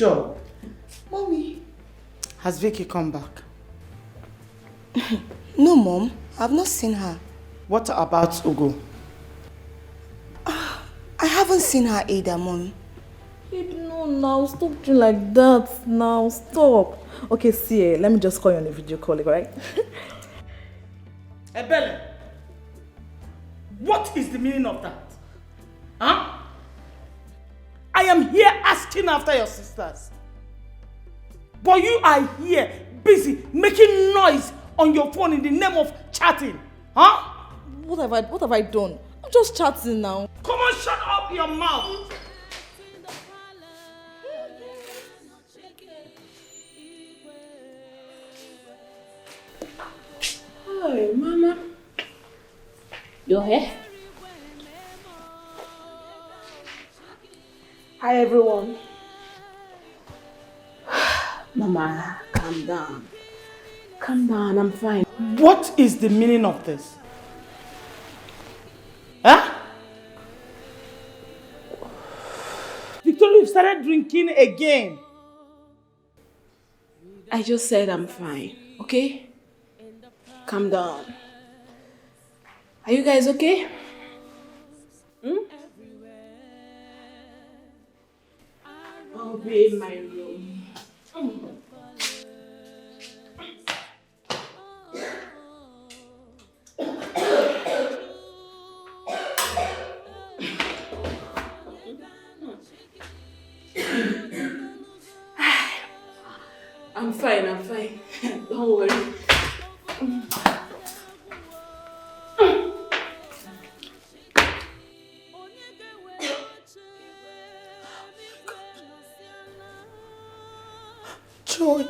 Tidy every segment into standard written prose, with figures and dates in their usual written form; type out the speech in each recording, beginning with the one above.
Joe. Mommy. Has Vicky come back? No, Mom. I've not seen her. What about Ugo? I haven't seen her either, Mom. Babe, no, now. Stop doing like that. Now, stop. Okay, see, let me just call you on a video call, right? Ebele, what is the meaning of that? Huh? I am here asking after your sisters. But you are here busy making noise on your phone in the name of chatting. Huh? What have I done? I'm just chatting now. Come on, shut up your mouth. Hi, Mama. You're here? Hi, everyone. Mama, calm down. Calm down, I'm fine. What is the meaning of this? Huh? Victoria, you've started drinking again. I just said I'm fine, okay? Calm down. Are you guys okay? I'll be in my room. I'm fine. Don't worry. Joy,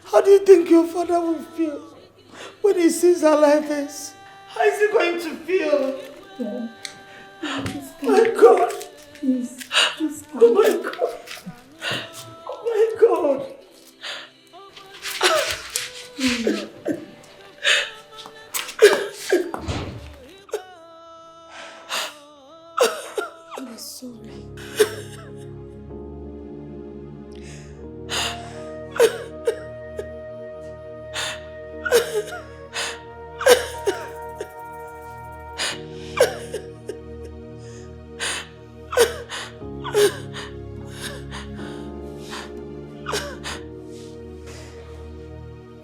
how do you think your father will feel when he sees her like this? How is he going to feel? Yeah. My God! Please, Oh my God! Oh my God! I'm sorry.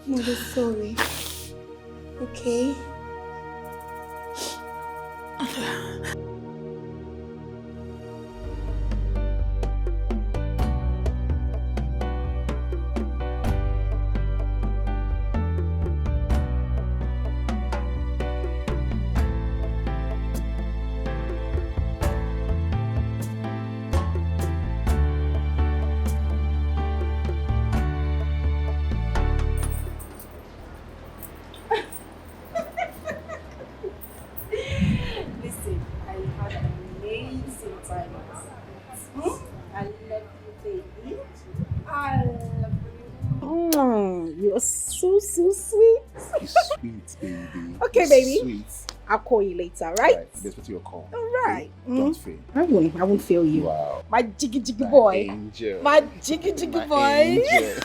Mother, sorry. Okay? You're so sweet. Sweet, baby. Okay, baby. Sweet. I'll call you later, right? That's what you're called. All right. Don't fail. I won't fail you. Wow. My jiggy My boy. angel. My jiggy My boy. angel.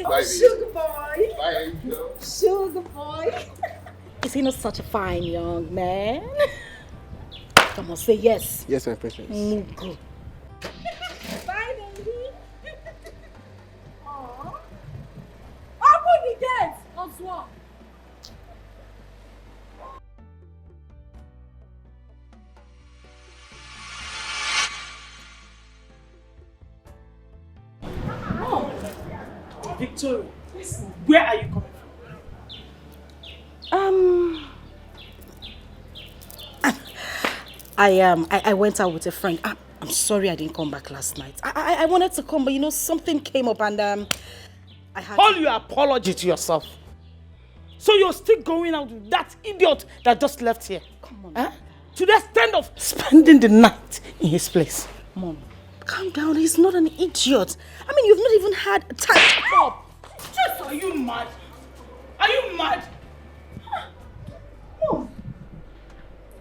Oh, sugar boy. My angel. Sugar boy. Is he not such a fine young man? Come on, say yes. Yes, my precious. Good. Bye, baby. Aww. I won't be dead. What's wrong? Victoria, where are you coming from? I went out with a friend. I'm sorry I didn't come back last night. I wanted to come, but you know, something came up and I had Call your apology to yourself. So you're still going out with that idiot that just left here? Come on. Huh? To the extent of spending the night in his place. Mom, calm down. He's not an idiot. I mean, you've not even had time to pop. Just, are you mad? Are you mad? Mom,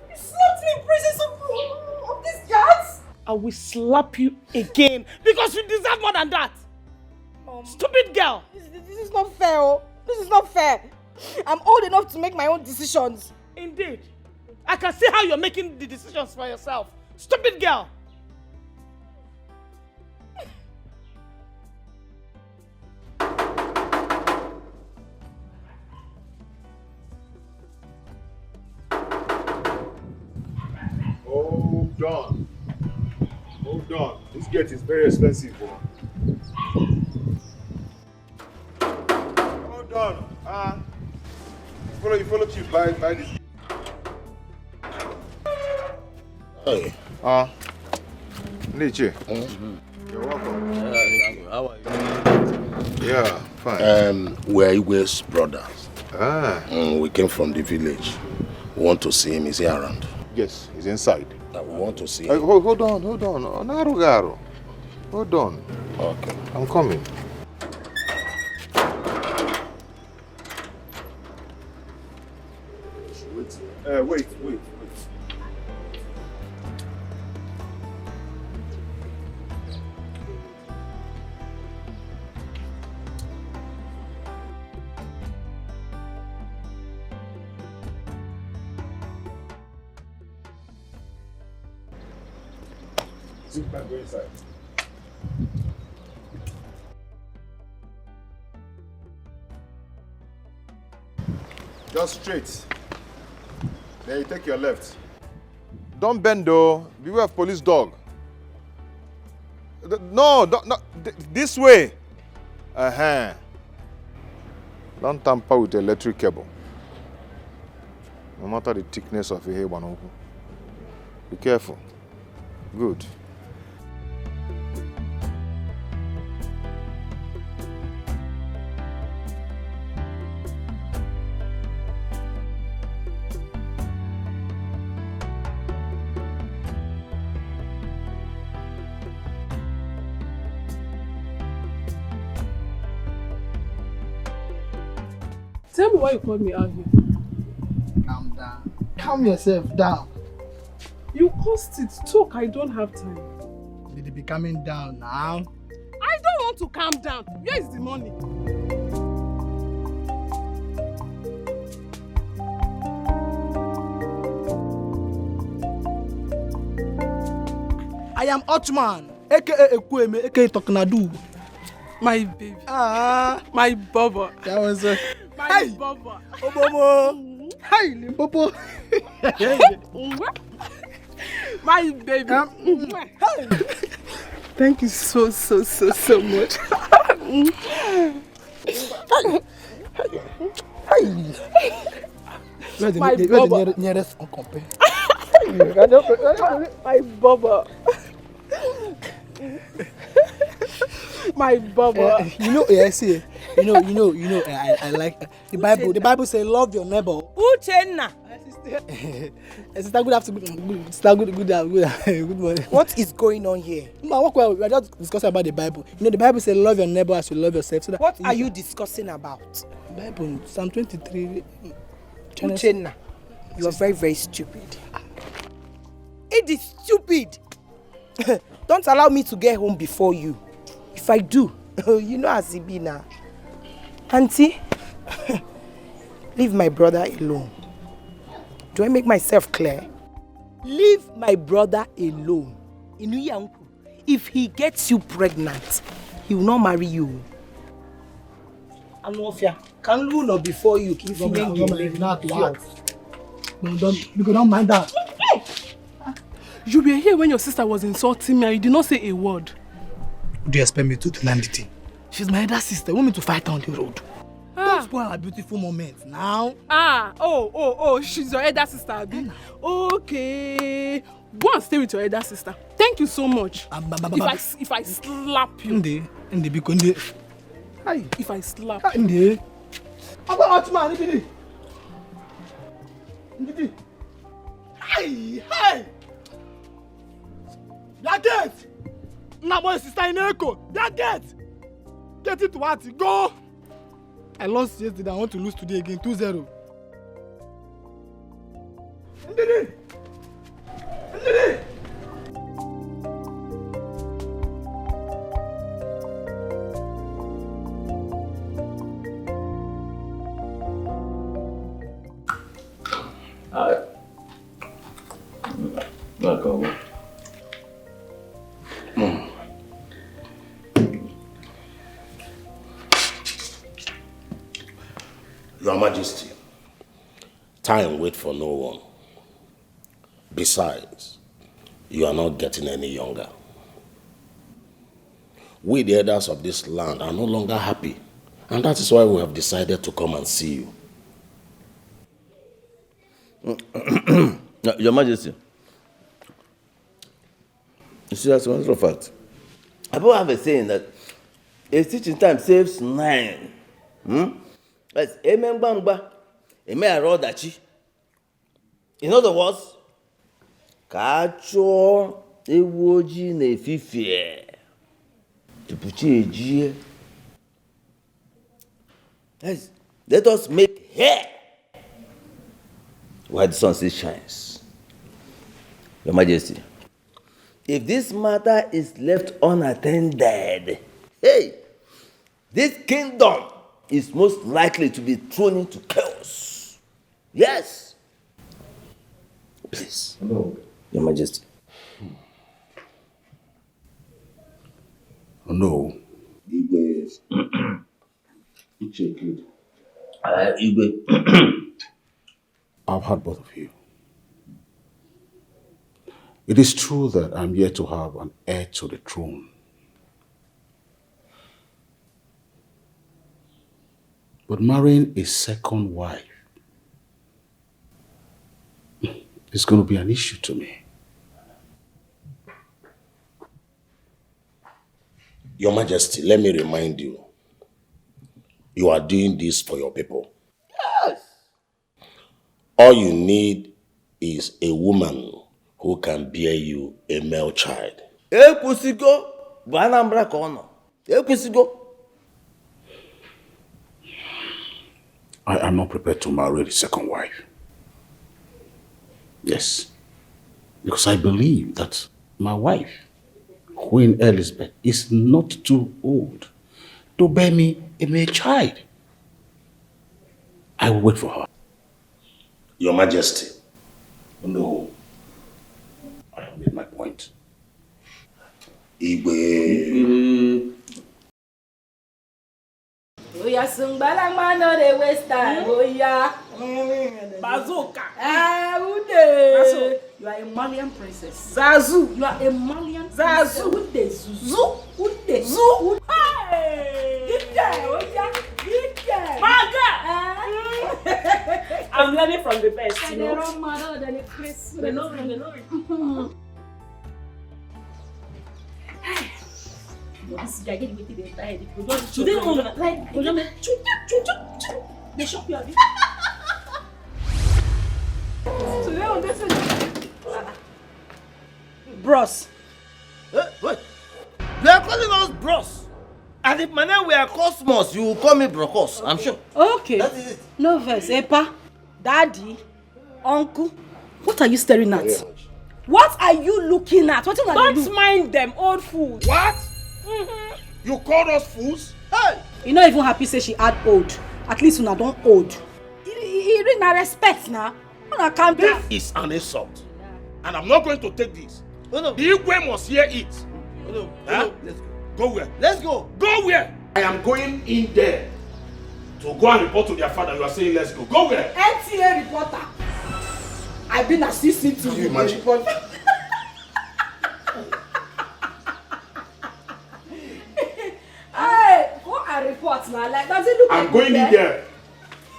you slept in presence of these guys? I will slap you again because you deserve more than that. Stupid girl. This is not fair. Oh. This is not fair. I'm old enough to make my own decisions. Indeed. I can see how you're making the decisions for yourself. Stupid girl. Hold on. Hold on. This gate is very expensive. Hold on. You follow chief buy this. Hey. Niche. You're welcome. Thank you. How are you? Yeah, fine. We're Igwe's brothers. We came from the village. We want to see him. Is he around? Yes, he's inside. We want to see him. Hold on. Narugaro. Hold on. Okay. I'm coming. Wait. Sit back, go inside. Just straight. Then you take your left. Don't bend though. Beware of police dog. No, this way. Don't tamper with the electric cable. No matter the thickness of your hair. Be careful. Good. Tell me why you called me out here. Calm down. Calm yourself down. You caused it. Talk, I don't have time. Did be calming down now? I don't want to calm down. Where is the money? I am Otman, aka Ekweme, aka Toknadu. My baby. Ah, my baba. That was my baba. Obomo. Hi, Limpopo. My baby. Thank you so much. Where's the nearest compare? My baba. My baba. You know, I see. You know. I like the Bible. The Bible says, "Love your neighbor." Uchenna. Sister, good afternoon. Sister, good morning. What is going on here? We are just discussing about the Bible. You know, the Bible says, "Love your neighbor as you love yourself." So that what are you discussing about? Bible, Psalm 23. Uchenna, you are very, very stupid. It is stupid. Don't allow me to get home before you. If I do, you know as it be now. Auntie, leave my brother alone. Do I make myself clear? Leave my brother alone. If he gets you pregnant, he will not marry you. Anofia, can you not before you? If you don't mind that. You were here when your sister was insulting me and you did not say a word. Do you expect me to land it? She's my elder sister. You want me to fight her on the road? Don't spoil her beautiful moments now. She's your elder sister, Abi. Okay. Go and stay with your elder sister. Thank you so much. If I slap you. If I slap you. Hey! That gate! Now my sister in Echo. That gate! Get it to what? Go! I lost yesterday. I want to lose today again. 2-0. Ndidi! Your Majesty, time waits for no one. Besides, you are not getting any younger. We, the elders of this land, are no longer happy. And that is why we have decided to come and see you. Your Majesty, you see, as a matter of fact, I don't have a saying that a teaching time saves 9. That's amen bangba, amen arodachi. In other words, kacho ewoji na efifie. Tupuchi ejie. Yes, let us make hair while the sun still shines. Your Majesty, if this matter is left unattended, hey, this kingdom is most likely to be thrown into chaos. Yes. Please. No. Your Majesty. No. Igwe. Igwe. Igwe. I've heard both of you. It is true that I'm yet to have an heir to the throne. But marrying a second wife is going to be an issue to me. Your Majesty, let me remind you, you are doing this for your people. Yes. All you need is a woman who can bear you a male child. Ekwusigo bụ Anambra ka ọ nọ. Ekwusigo. I am not prepared to marry the second wife. Yes. Because I believe that my wife, Queen Elizabeth, is not too old to bear me a male child. I will wait for her. Your Majesty. No. I have made my point. Igwe. Oya sungbalangma no dey waste time. Oya. Bazooka. Ude. Zazu. You are a Malian princess. Zazu. You are a Malian Zazu. Ude. Zuzu. Ude. Zu. Hey. Ide. Oya. Ide. Maga. I'm learning from the best, you They know. run mad than a Chris. They know it. This guy get with the entire. Today, They shock you a bit. Today on this is Bros. What? You are calling us bros. And if my name were Cosmos, you will call me Brocos, I'm sure. Okay. That is it. No verse. Epa, Daddy, Uncle, what are you staring at? What are you looking at? What are you don't doing? mind them, old fools. What? You called us fools? Hey! You not even happy say she had old. At least una don't old. You ring na respect now. Una calm down. This is an insult. And I'm not going to take this. Oh no. The Igwe must hear it. Oh no. Huh? Let's go. Go where? Let's go. Go where? I am going in there to go and report to their father. You are saying let's go. Go where? NTA reporter. I've been assisting to you imagine? report. Hey, go and report now. Like, does it look I'm like going in there.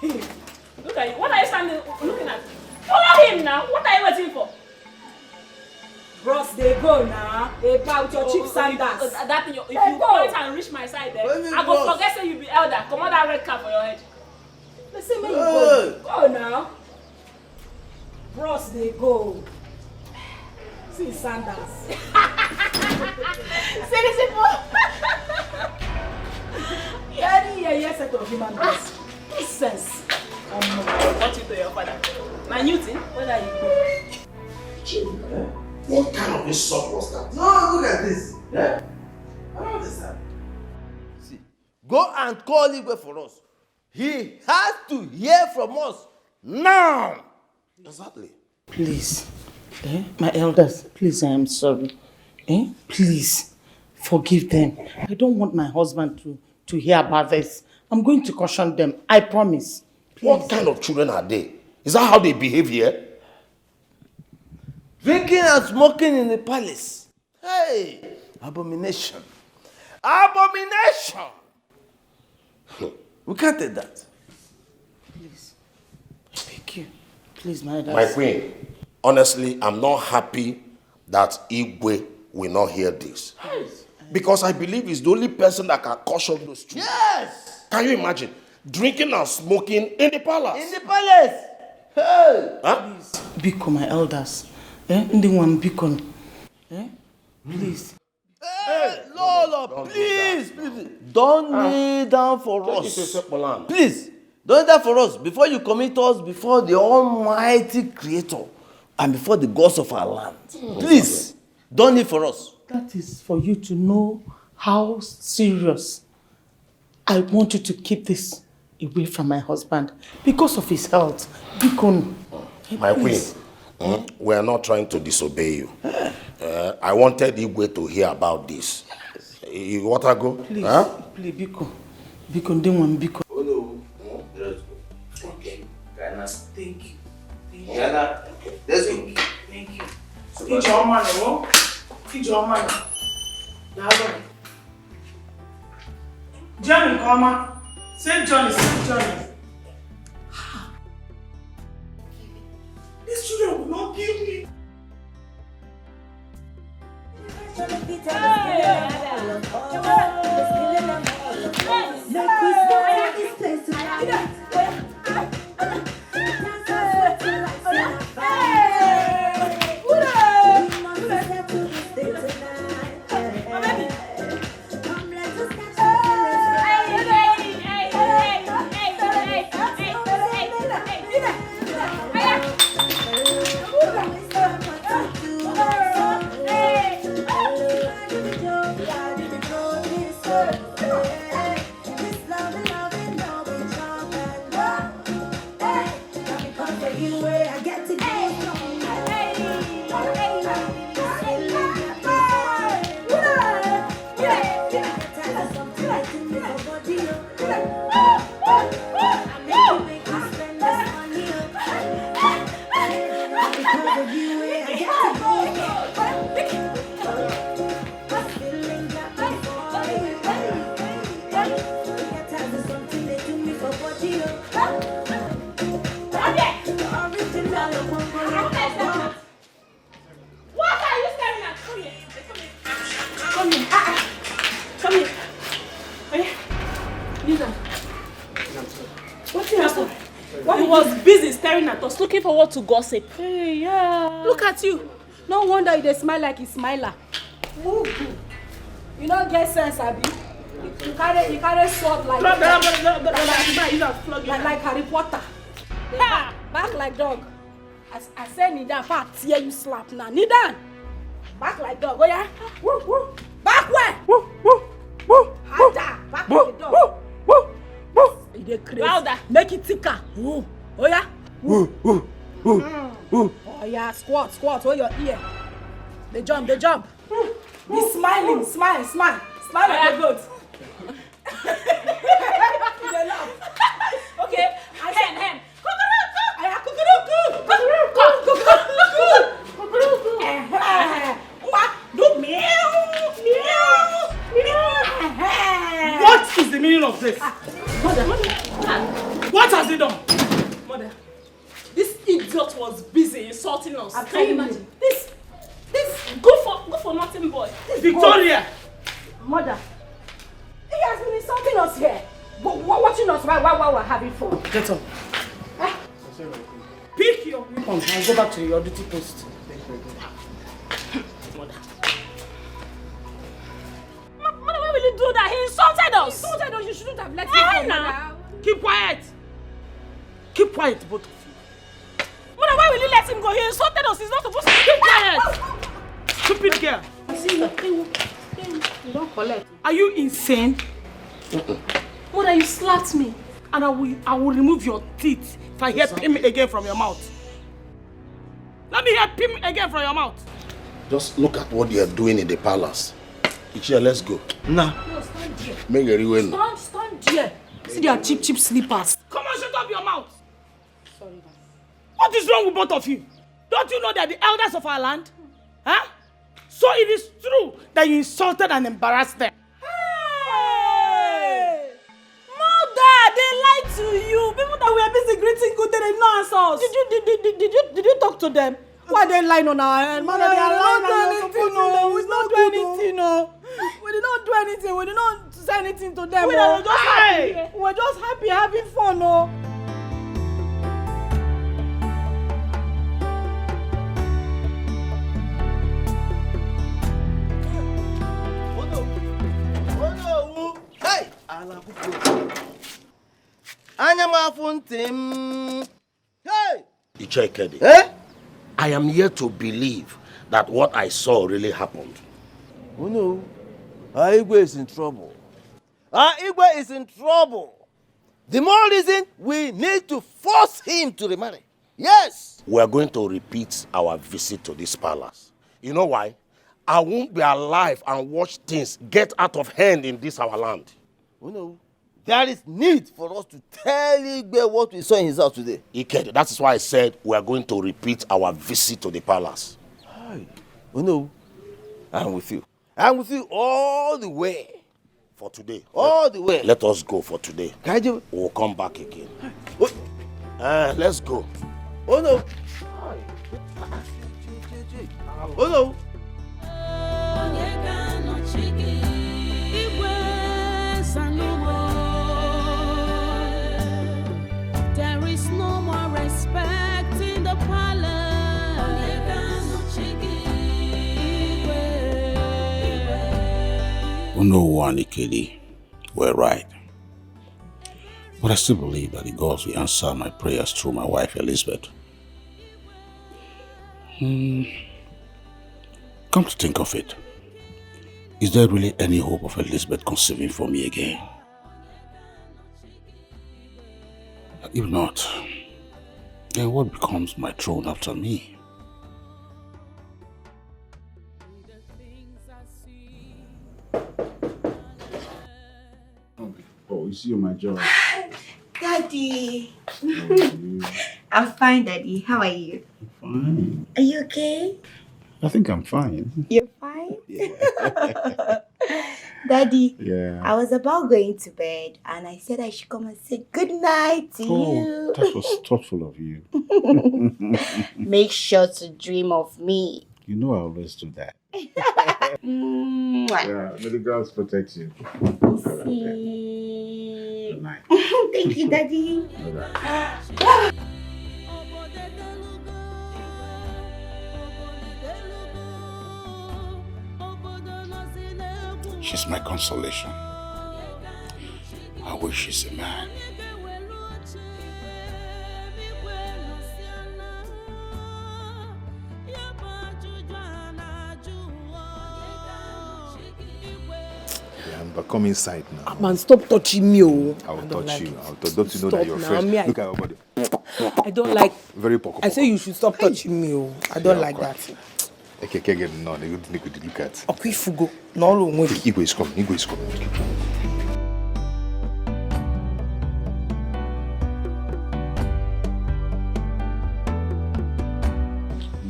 Look at you. What are you standing looking at? Follow him now. What are you waiting for? Bros, they go now. They bow with your cheap sandals. That thing, if They you go. point and reach my side there, Wait, I go bros. forget say you be elder. Come on that red cap for your head. Listen, me, you Hey. go. Go now. Bros, they go. See sandals. See this people? Yeah, set of human beings. Nonsense. What you to your father? My new thing? Where are you going? What kind of insult was that? No, look at this. Yeah? I don't understand. See, go and call Igwe for us. He has to hear from us now. Exactly. Please, My elders, please, I am sorry. Please, forgive them. I don't want my husband to hear about this. I'm going to caution them. I promise. Please. What kind of children are they? Is that how they behave here? Drinking and smoking in the palace. Hey, abomination. Abomination! We can't take that. Please. Thank you. Please, my elders. My queen, honestly, I'm not happy that Igwe will not hear this. Yes. Because I believe he's the only person that can caution those children. Yes! Can you imagine? Drinking and smoking in the palace. In the palace! Hey! Huh? Please. Biko, my elders. Anyone, Biko. Please. Hey, Lord, please, please. Don't kneel down for us. Please, don't kneel down for us before you commit us before the Almighty Creator and before the gods of our land. Please, don't kneel for us. That is for you to know how serious I want you to keep this away from my husband because of his health. Biko. My queen, we are not trying to disobey you. I wanted Igwe to hear about this. You want to go? Please, please, Biko. Biko, Biko. Oh no. Let's go. Okay. Ghana. Thank you. Ghana. Let's go. Thank you. Teach your man, Teach your man. Johnny, come on. Say Johnny, say Johnny. These children will not kill me. Looking forward to gossip. Hey, yeah. Look at you. No wonder you dey smile like a smiler. You don't get sense, Abi. You carry sword like Harry Potter. Back like dog. I say knee down, fat tear you slap now. Knee down. Back like dog. Oh yeah. Back where? Harder. Back like dog. You dey crazy. Louder. Make it thicker. Oh yeah. Oh yeah, squat, oh your ear. They jump. Be smiling, smile like a goat. They laugh. Okay, hen. Do meow. What is the meaning of this? Mother. What has he done? Mother. This idiot was busy insulting us. Can you imagine? This go for nothing boy. Victoria! Mother, he has been insulting us here. But watching us while we're having fun. Get up. Pick your weapons and go back to your duty post. Mother, why will you do that? He insulted us. You shouldn't have let him go, Mother. Keep quiet. Keep quiet, both of you. Mother, why will you let him go? He insulted us. He's not supposed to keep quiet. Stupid girl. You don't collect. Are you insane? Mother, you slapped me. And I will remove your teeth if I hear him again from your mouth. Let me hear pim again from your mouth. Just look at what you are doing in the palace. Ichie, let's go. Nah. No, stand there. Make a real. Stand there. See their cheap slippers. Come on, shut up your mouth. Sorry, man. What is wrong with both of you? Don't you know they're the elders of our land? Huh? So it is true that you insulted and embarrassed them. Hey! Mother, they lied to you. People that we are busy greeting good, they did not answer us. Did you talk to them? Why are they lying on our hand? Mother, they are lying on anything. No, we did not do anything. No, we did not do anything. We did not say anything to them. We were just happy having fun. No. Hey! Ichekedi. I am here to believe that what I saw really happened. Oh no, our Igwe is in trouble. Our Igwe is in trouble. The more reason we need to force him to remarry. Yes! We are going to repeat our visit to this palace. You know why? I won't be alive and watch things get out of hand in this our land. Oh no, there is need for us to tell Igwe what we saw in his house today. Ikedi, that is why I said we are going to repeat our visit to the palace. Oh no, I'm with you. I'm with you all the way. For today. All the way. Let us go for today. Kaiju. We'll come back again. Let's go. Oh no. Oh no. There is no more respect in the palace. No one, Ikedi, were right. But I still believe that the gods will answer my prayers through my wife, Elizabeth. Come to think of it, is there really any hope of Elizabeth conceiving for me again? If not, then what becomes my throne after me? Oh, you see my job. Daddy. I'm fine, Daddy. How are you? Fine. Are you okay? I think I'm fine. You're fine? Yeah. Daddy, Yeah. I was about going to bed and I said I should come and say good night to you. That was thoughtful of you. Make sure to dream of me. You know I always do that. Mwah. Yeah, may the gods protect you. See. Good night. Thank you, Daddy. She's my consolation. I wish she's a man. But come inside now. Man, stop touching me. Oh. I will touch like you. it. Don't you know that you're Stop fresh? now. Me, Look at your body. I don't like. Very poco. I say you should stop touching me. Oh. I don't Yeah, like quite. that. Okay, get no. They could look at. Okay, Fugo. No, no, Igwe is coming. Igwe is coming.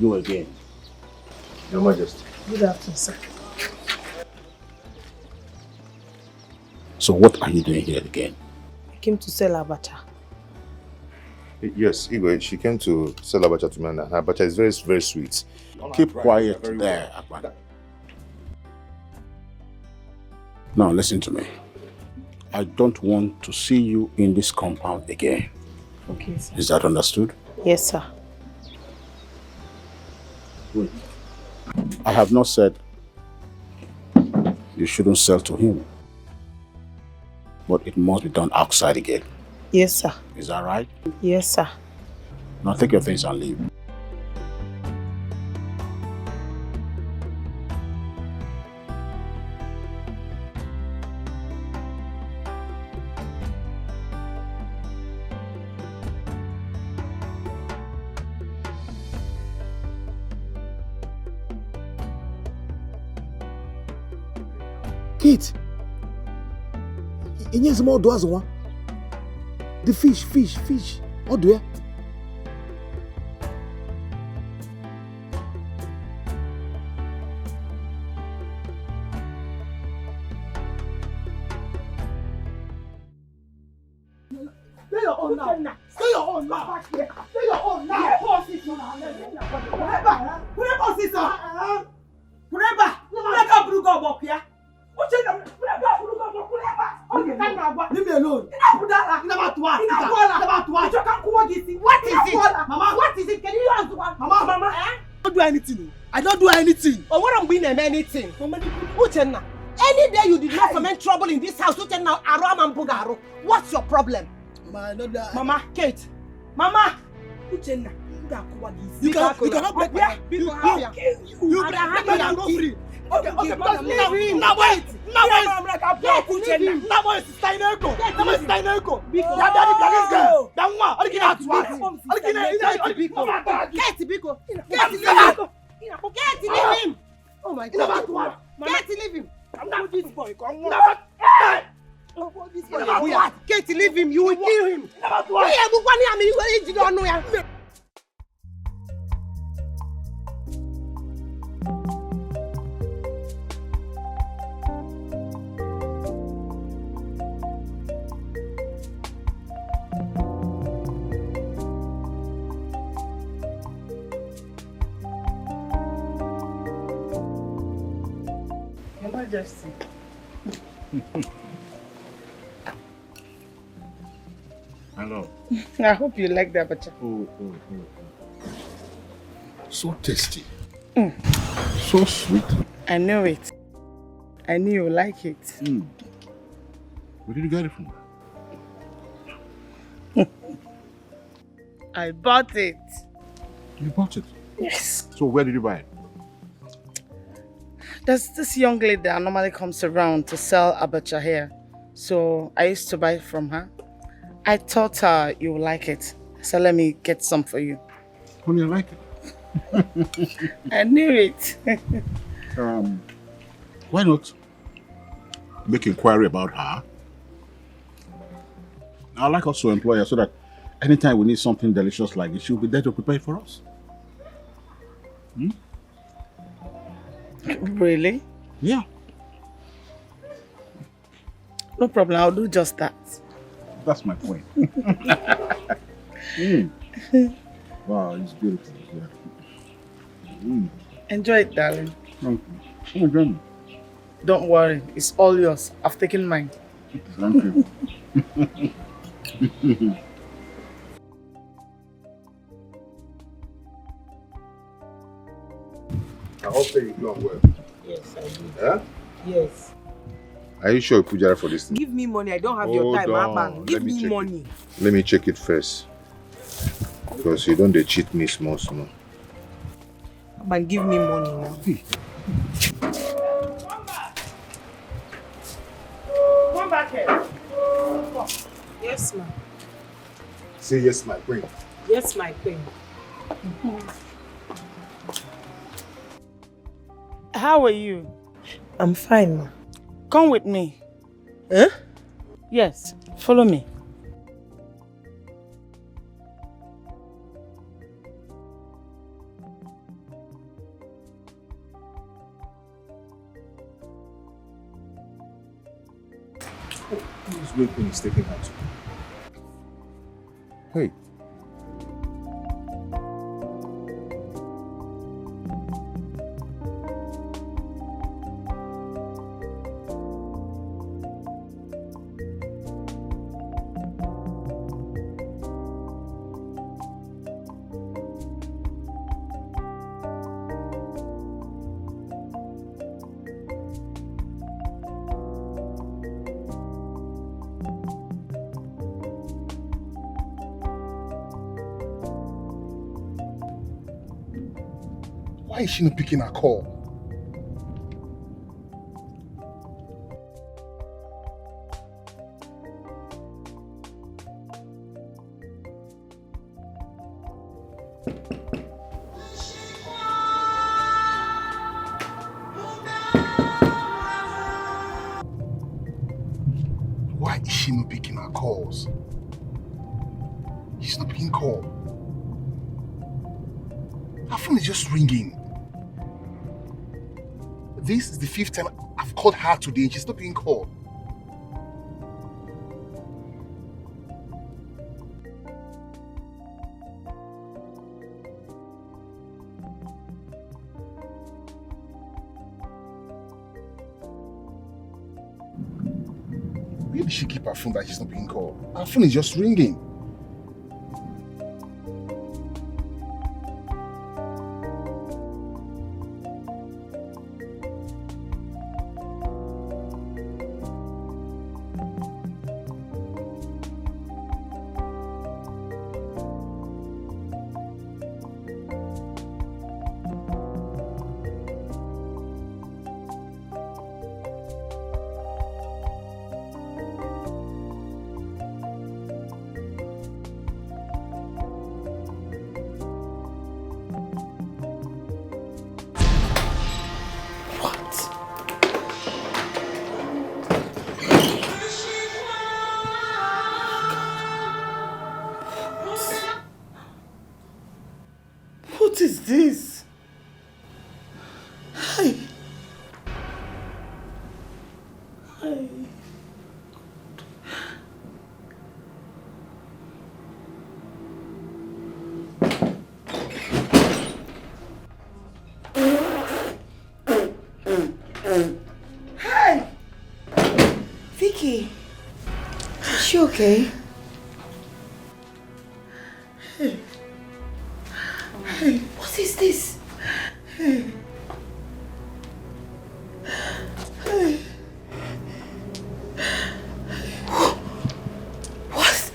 You again. Your Majesty. Good afternoon, sir. So what are you doing here again? I came to sell abacha. Yes, Igwe, she came to sell abacha to me, and her abacha is very, very sweet. Keep quiet there, Akpan. Now listen to me. I don't want to see you in this compound again. Okay, sir. Is that understood? Yes, sir. Wait. I have not said you shouldn't sell to him. But it must be done outside again. Yes, sir. Is that right? Yes, sir. Now take your things and leave. Kate. Inye small doors one. The fish. What do you? Stay your own now. Stay your own now. Stay your own now. Leave me alone. What is it? Mama, what is it? Can you answer? Mama, I don't do anything. I don't do anything. Or what I'm being anything. Uchenna, any day you did not foment trouble in this house, Uchenna, Aram and Bugaro. What's your problem? Mama, Kate. Mama, Uchenna. You cannot break my heart. You go free. Okay, because leave him. Now wait. Oh my God. Leave him. Kate, leave him. You will kill him. Your Majesty. Hello. I hope you like that, Bacha. Oh. So tasty. So sweet. I know it. I knew you like it. Where did you get it from? I bought it. You bought it? Yes. So where did you buy it? There's this young lady that normally comes around to sell abacha here. So I used to buy it from her. I thought you would like it. So let me get some for you. Honey, I like it. I knew it. Why not make inquiry about her? I'd like us to employ her so that anytime we need something delicious like this, she'll be there to prepare it for us. Really? Yeah. No problem, I'll do just that. That's my point. Wow, it's beautiful. Yeah. Enjoy it, darling. Thank you. Oh, my Don't worry, it's all yours. I've taken mine. Thank you. I hope that you done well. Yes, I do. Huh? Yes. Are you sure you put Jara for this thing? Give me money. I don't have your time, Aban. Give me money. Let me check it first. Because you don't cheat me small. Aban, give me money now. Come back here. Yes, ma'am. Say yes, my queen. Yes, my queen. How are you? I'm fine, ma. Come with me. Huh? Yes, follow me. This way queen is taking her to. Hey. Why is she not picking her call? Vicky not picking our calls? He's not picking call. Our phone is just ringing. This is the 5th time I've called her today and she's not picking call. Where did she keep her phone that she's not picking call? Our phone is just ringing. What is this? Hi. Hi. Hi! Vicky, is she okay? Hey. Hey, what is this? Hey. Hey. What?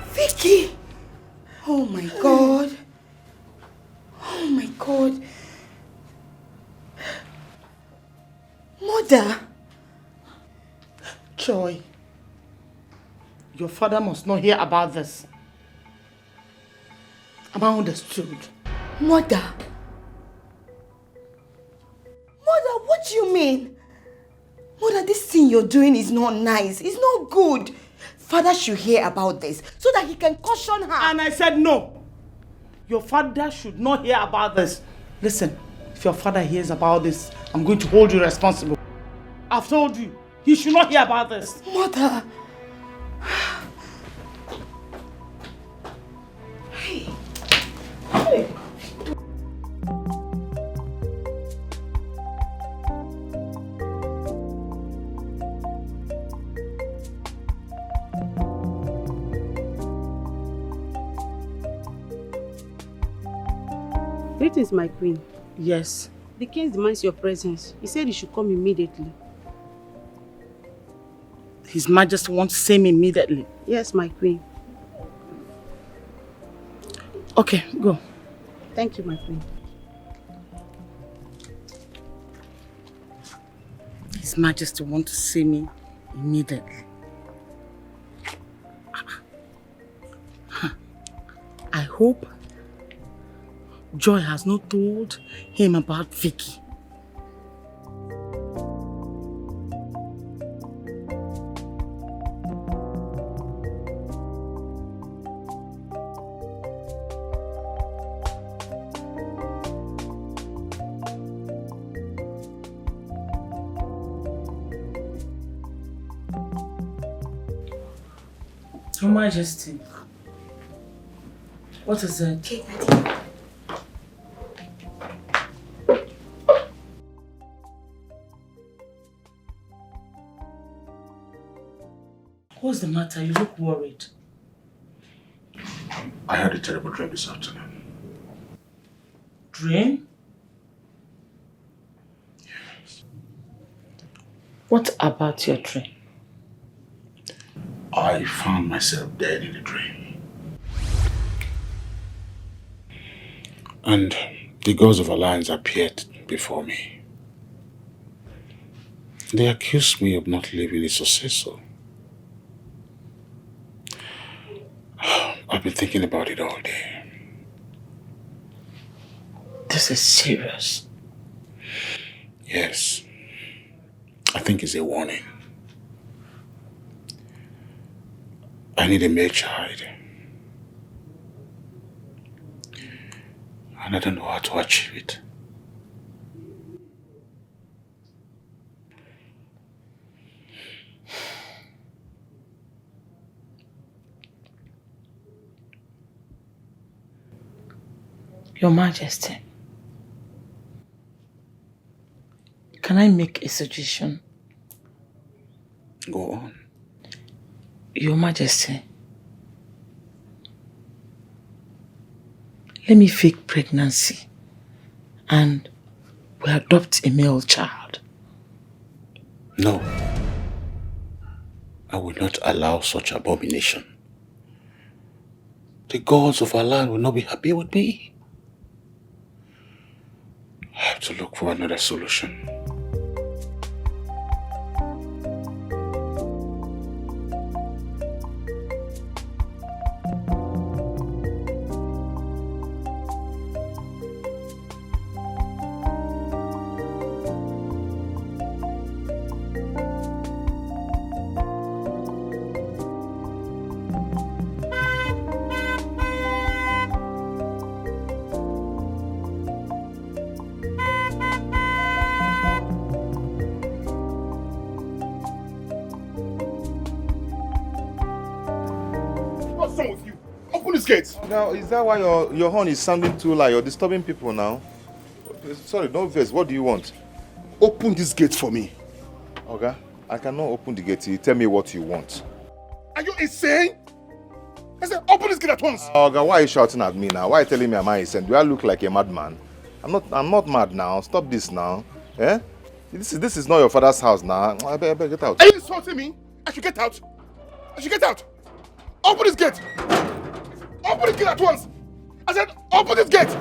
Vicky! Oh my God. Oh my God. Mother. Joy, your father must not hear about this. Am I understood? Mother. Mother, what do you mean? Mother, this thing you're doing is not nice. It's not good. Father should hear about this so that he can caution her. And I said no. Your father should not hear about this. Listen, if your father hears about this, I'm going to hold you responsible. I've told you, he should not hear about this. Mother. Hey. Hey. Greetings, my queen. Yes. The king demands your presence. He said you should come immediately. His Majesty wants to see me immediately. Yes, my queen. Okay, go. Thank you, my queen. His Majesty wants to see me immediately. I hope Joy has not told him about Vicky. Your Majesty, what is it? Okay, Daddy. What's the matter? You look worried. I had a terrible dream this afternoon. Dream? Yes. What about your dream? I found myself dead in the dream. And the gods of Alliance appeared before me. They accused me of not living a successor. I've been thinking about it all day. This is serious. Yes. I think it's a warning. I need a male child. And I don't know how to achieve it. Your Majesty, can I make a suggestion? Go on. Your Majesty, let me fake pregnancy and we adopt a male child. No. I will not allow such abomination. The gods of our land will not be happy with me. I have to look for another solution. Now, is that why your horn is sounding too loud? You're disturbing people now. Sorry, no verse. What do you want? Open this gate for me. Okay, I cannot open the gate. You tell me what you want. Are you insane? I said, open this gate at once. Okay, why are you shouting at me now? Why are you telling me am I insane? Do I look like a madman? I'm not mad now. Stop this now. Eh? This is not your father's house now. I better get out. Are you insulting me? I should get out. I should get out. Open this gate. Open this gate at once. I said, open this gate.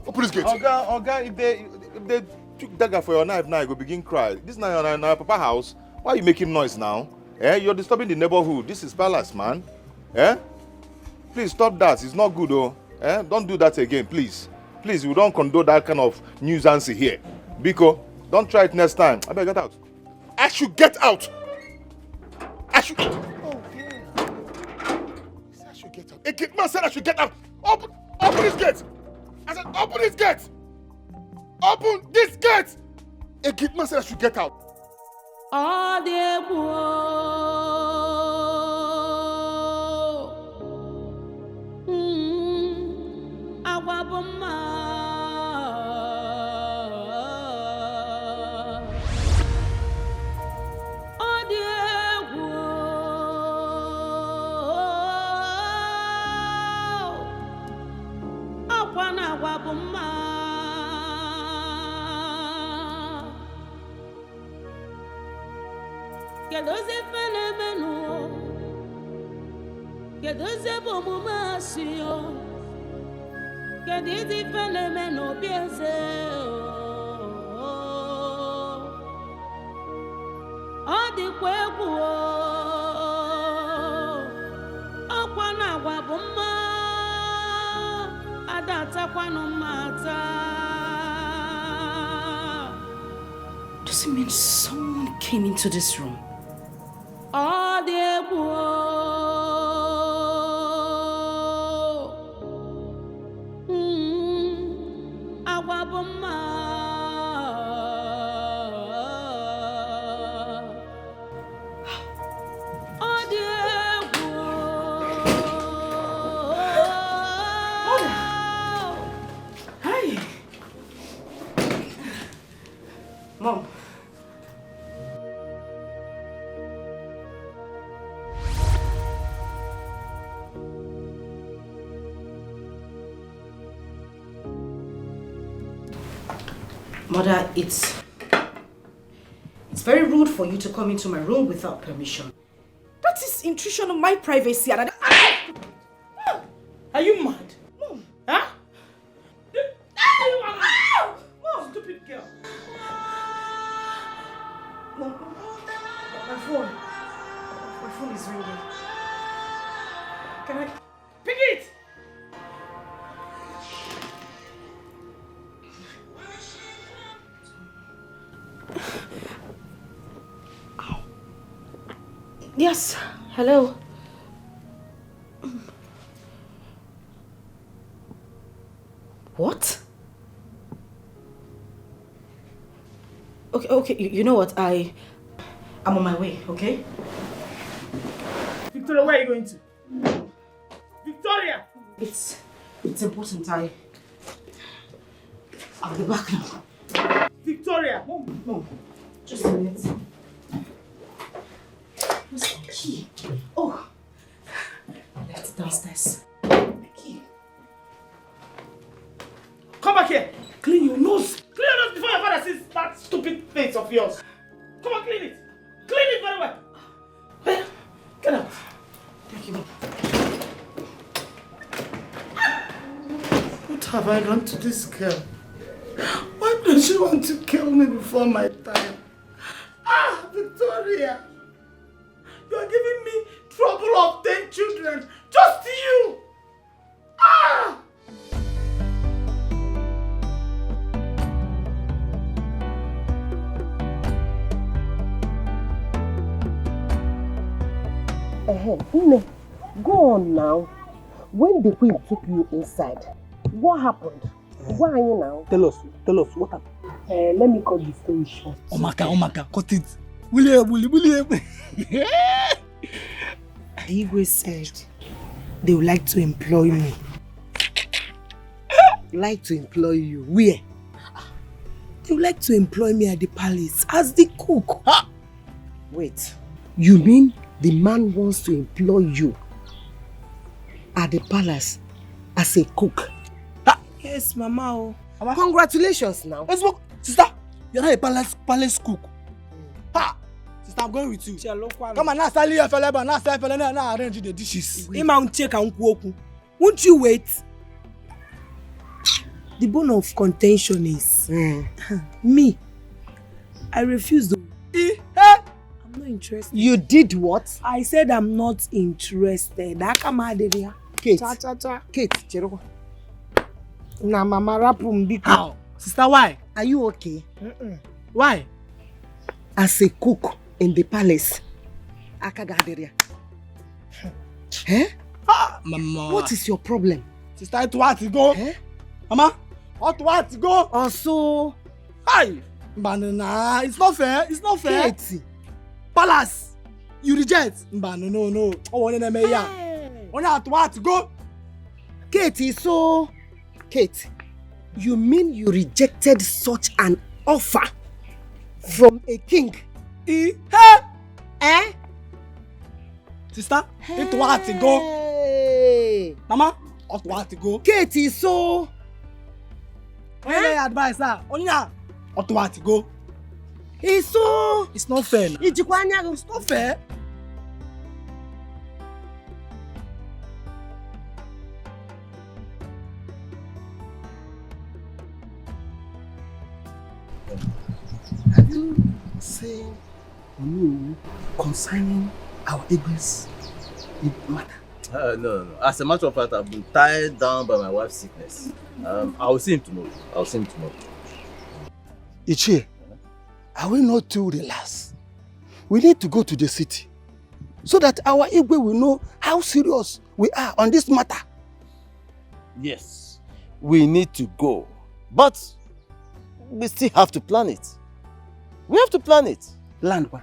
Open this gate. Okay, if they took dagger for your knife now, you go begin cry. This is not your papa house. Why are you making noise now? Eh? You're disturbing the neighborhood. This is palace, man. Eh? Please stop that. It's not good, oh. Eh? Don't do that again, please. Please, we don't condone that kind of nuisance here. Biko, don't try it next time. I better get out. I should get out. I should... Oh, yeah. I should get out. A gate man said I should get out. Open this gate. I said, open this gate. Open this gate. A gate man said I should get out. Does it mean someone came into this room? Mom. Mother, it's very rude for you to come into my room without permission. That is intrusion of my privacy and Are you mad? Mom. Huh? Mom, stupid girl. Mom, my phone. My phone is ringing. Can I pick it? Yes, hello. What? Okay, you know what? I'm on my way, okay? Victoria, where are you going to? Victoria! It's important. I'll be back now. Victoria! No. Just a minute. Where's my key? Oh! I left it downstairs. My key. Come back here! Clean your nose! Clean your nose before your father sees that stupid face of yours! Come on, clean it! Clean it very well! Get out! Thank you. What have I done to this girl? Why does she want to kill me before my time? Victoria! You are giving me trouble of 10 children! Just you! Nne, go on now. When the queen took you inside, what happened? Why are you now? Tell us what happened. Let me cut the story short. Omaka, cut it. William. Igwe said they would like to employ me. Like to employ you? Where? They would like to employ me at the palace as the cook. Huh? Wait, you mean the man wants to employ you at the palace as a cook? Yes, Mama. Congratulations now. Sister, you're not a palace cook. Ha! Sister, I'm going with you. Come on, now start here, fella, now arrange the dishes. Won't you wait? The bone of contention is me. I refuse to. I'm not interested. You did what? I said I'm not interested. Kate. Kate, Chero. Na mama rapum biko. How? Sister, why? Are you okay? Why? As a cook in the palace. Akagaderia. Mama. What is your problem? Sister, it want to go. Mama, what to go? Also. Hi. Banana, it's not fair. Kate. Palace, you reject. Banana, no. Oh, one in me ya. Only what to go. Kate, so. Kate, you mean you rejected such an offer from a king? Sister, it want to go. Mama, what to go. Kate, so. Only advice, only what to go. So. It's not fair. It's not fair. Have you seen concerning our Igwe's matter? No. As a matter of fact, I've been tied down by my wife's sickness. I will see him tomorrow. Ichie, are we not too relaxed? We need to go to the city so that our Igwe will know how serious we are on this matter. Yes, we need to go. But we still have to plan it. We have to plan it. Plan what?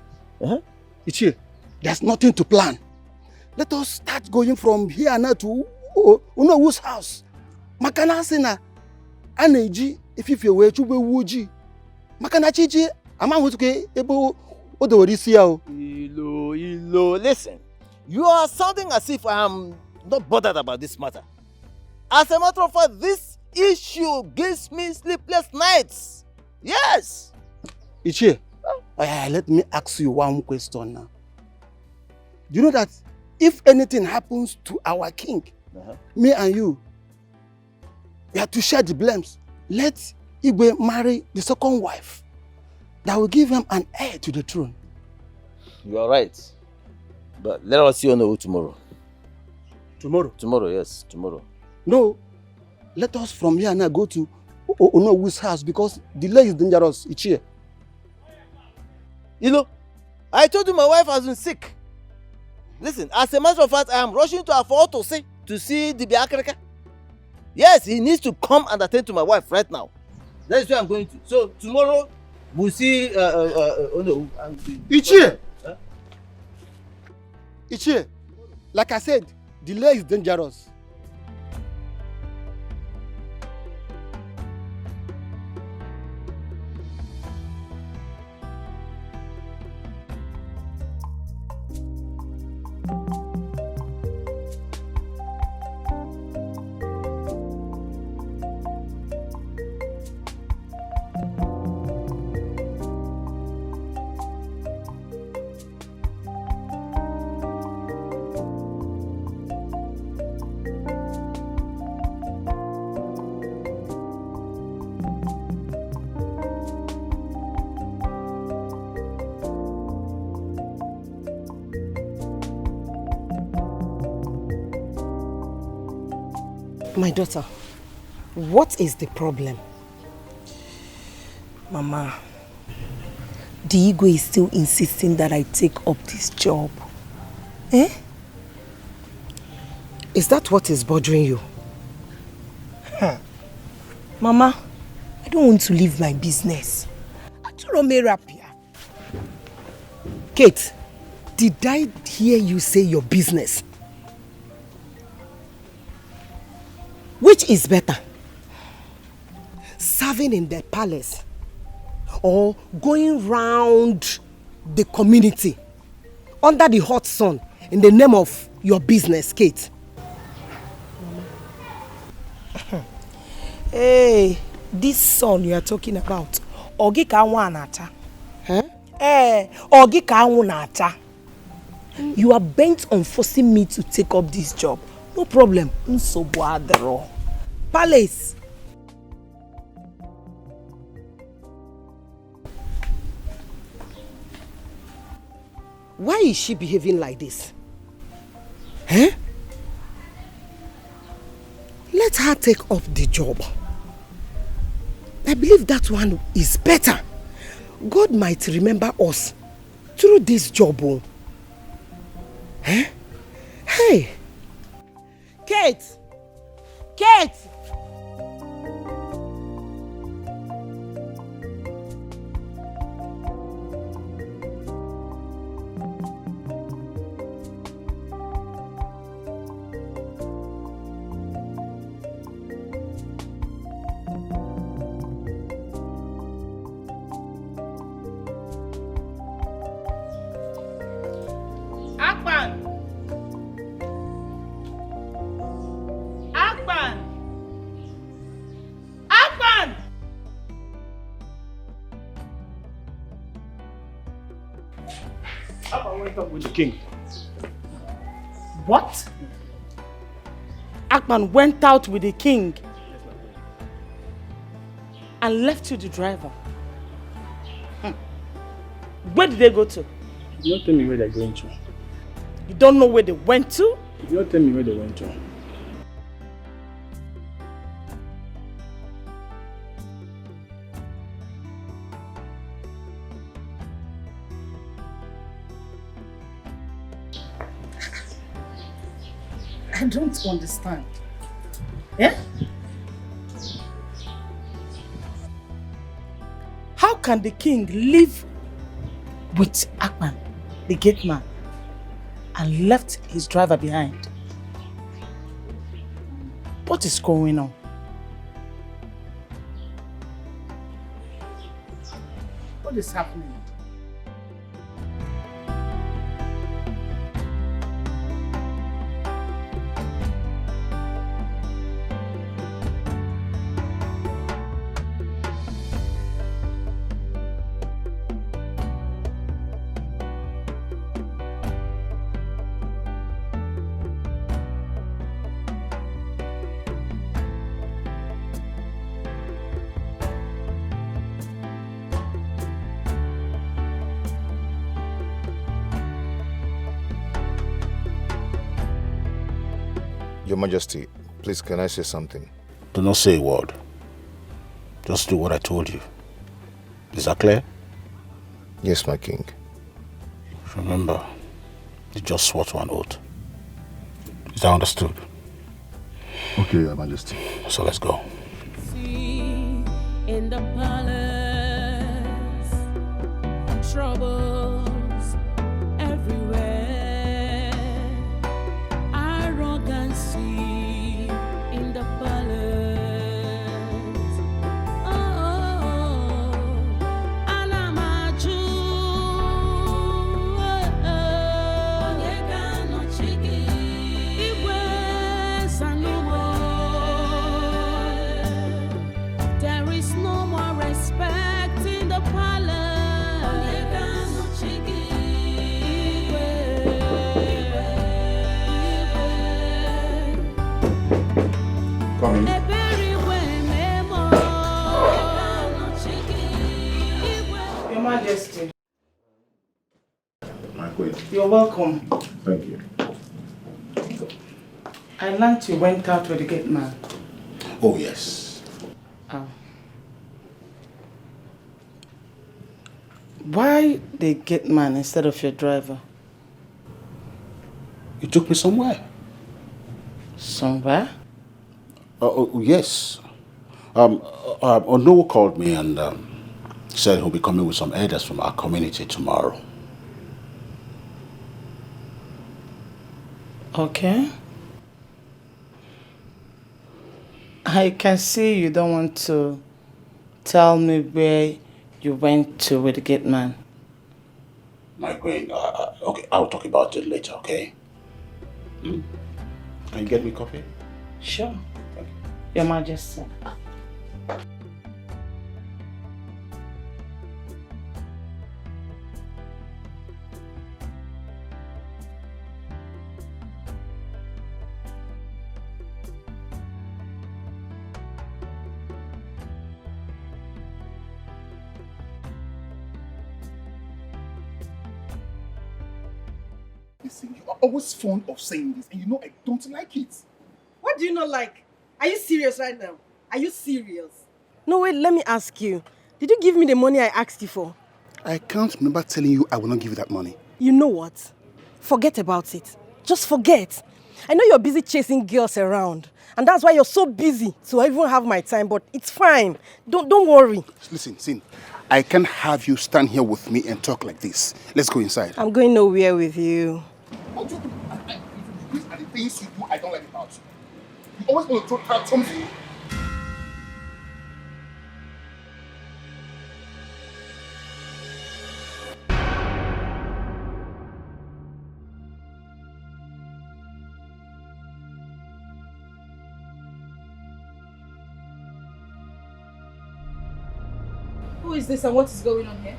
Ichie, there's nothing to plan. Let us start going from here now to Uno's house. Makana sina aneji if you were to be wuji. Makana chichi ama wutuke ebo odorisi ya o. Ilo, listen. You are sounding as if I am not bothered about this matter. As a matter of fact, this issue gives me sleepless nights. Yes. Ichie, let me ask you one question now. Do you know that if anything happens to our king, me and you, we have to share the blames. Let Igwe marry the second wife. That will give him an heir to the throne. You are right. But let us see Onny tomorrow. Tomorrow? Yes, tomorrow. No. Let us from here now go to Onny's house because delay is dangerous. Ichie. I told you my wife has been sick. Listen, as a matter of fact, I am rushing to Afo to see the Biakreka. Yes, he needs to come and attend to my wife right now. That is where I'm going to. So tomorrow we'll see. Ichie! Huh? Ichie, like I said, delay is dangerous. My daughter, what is the problem? Mama, the ego is still insisting that I take up this job. Eh? Is that what is bothering you? Mama, I don't want to leave my business. Kate, did I hear you say your business? Which is better? Serving in the palace or going round the community under the hot sun in the name of your business, Kate? Hey, this sun you are talking about, Ogi ka anwụ anacha. Ogi ka anwụ na-acha. You are bent on forcing me to take up this job. No problem. Nsogbu adịrọ. Palace. Why is she behaving like this? Eh? Let her take up the job. I believe that one is better. God might remember us through this job. Eh? Hey! Kate! Kate! With the king. What? Akman went out with the king and left you the driver. Where did they go to? You don't tell me where they're going to. You don't know where they went to? You don't tell me where they went to. I don't understand. Yeah? How can the king live with Akman, the gate man, and left his driver behind? What is going on? What is happening? Your Majesty, please can I say something? Do not say a word. Just do what I told you. Is that clear? Yes, my king. Remember, you just swore to an oath. Is that understood? Okay, Your Majesty. So let's go. In the palace, troubles everywhere, arrogancy in the palace. Oh, Alamaju, Onyeka no chiki, Igwe Sanuwo. There is no more respect in the palace. Come in. Your Majesty. My queen. You're welcome. Thank you. I learned you went out with the gate man. Oh, yes. Oh. Why the gate man instead of your driver? You took me somewhere. Somewhere? Oh, yes. Onny called me and said he'll be coming with some elders from our community tomorrow. Okay. I can see you don't want to tell me where you went to with the gate man. My queen, okay, I'll talk about it later, okay? Can you get me coffee? Sure. Your Majesty. Listen, you are always fond of saying this, and you know I don't like it. What do you not like? Are you serious right now? Are you serious? No, wait, let me ask you. Did you give me the money I asked you for? I can't remember telling you I will not give you that money. You know what? Forget about it. Just forget. I know you're busy chasing girls around. And that's why you're so busy to even have my time, but it's fine. Don't worry. Listen, Sin, I can't have you stand here with me and talk like this. Let's go inside. I'm going nowhere with you. These are the things you do I don't like about you. You always want to throw something. Who is this and what is going on here?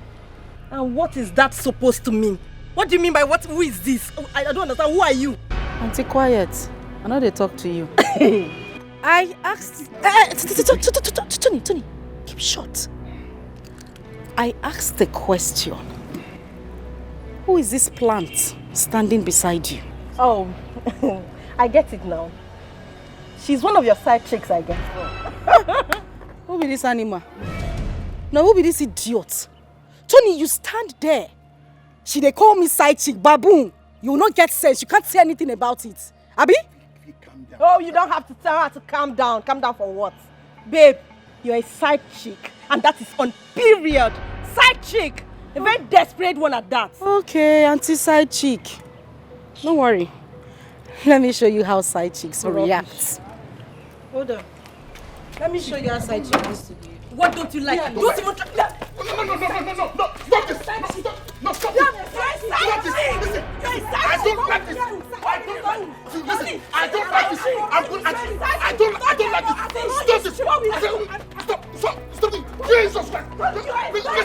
And what is that supposed to mean? What do you mean by what? Who is this? I don't understand. Who are you? Auntie, quiet. I know they talk to you. I asked... Tony, keep short. I asked the question. Who is this plant standing beside you? Oh, I get it now. She's one of your side chicks, I guess. Who be this animal? Now, who be this idiot? Tony, you stand there. They call me side chick, baboon. You will not get sense. You can't say anything about it. Abi? Oh, you don't have to tell her to calm down. Calm down for what? Babe, you're a side chick. And that is on period. Side chick. A very desperate one at that. Okay, auntie side chick. Don't worry. Let me show you how side chicks react. Hold on. Let me show you how side chick used to be. What don't you like? Yeah, don't even try. No. Stop this. Stop. No, stop it. Stop this. Listen. I don't like this. Listen, I don't like this. I'm good at it. I don't like this. Stop this. Stop it. Jesus Christ. Listen,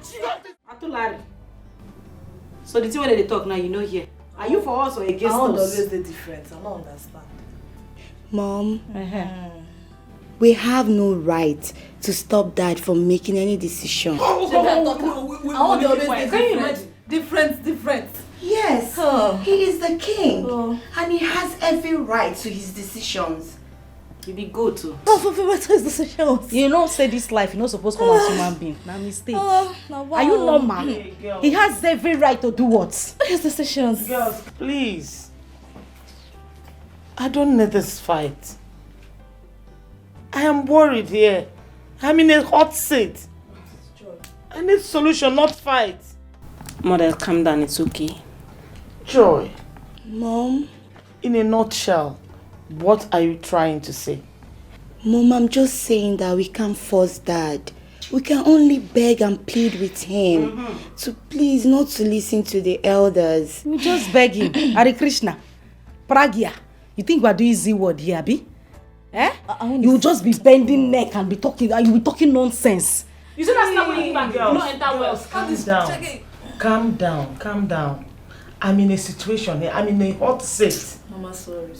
stop this. Atulari. So the thing when they talk now, you know here. Are you for us or against us? I don't always the difference. I don't understand. Mom, we have no right to stop Dad from making any decision. I want the always can you imagine? Different. Yes, he is the king, and he has every right to his decisions. You be good too. What his decisions? You know, say this life, you're not supposed to come as human being. Now mistake. Are you normal? He has every right to do what? His decisions. Girls, please. I don't need this fight. I am worried here. I'm in a hot seat. I need solution, not fight. Mother, calm down, it's okay. Joy. Mom? In a nutshell, what are you trying to say? Mom, I'm just saying that we can't force Dad. We can only beg and plead with him to please not to listen to the elders. We just beg him. Hare Krishna. Pragya. You think we're doing Z word here, Abi? Eh? You will just be bending neck and be talking, you will be talking nonsense. You see that's not when you back, girls. Calm down. I'm in a situation here. I'm in a hot seat. Mama, sorry.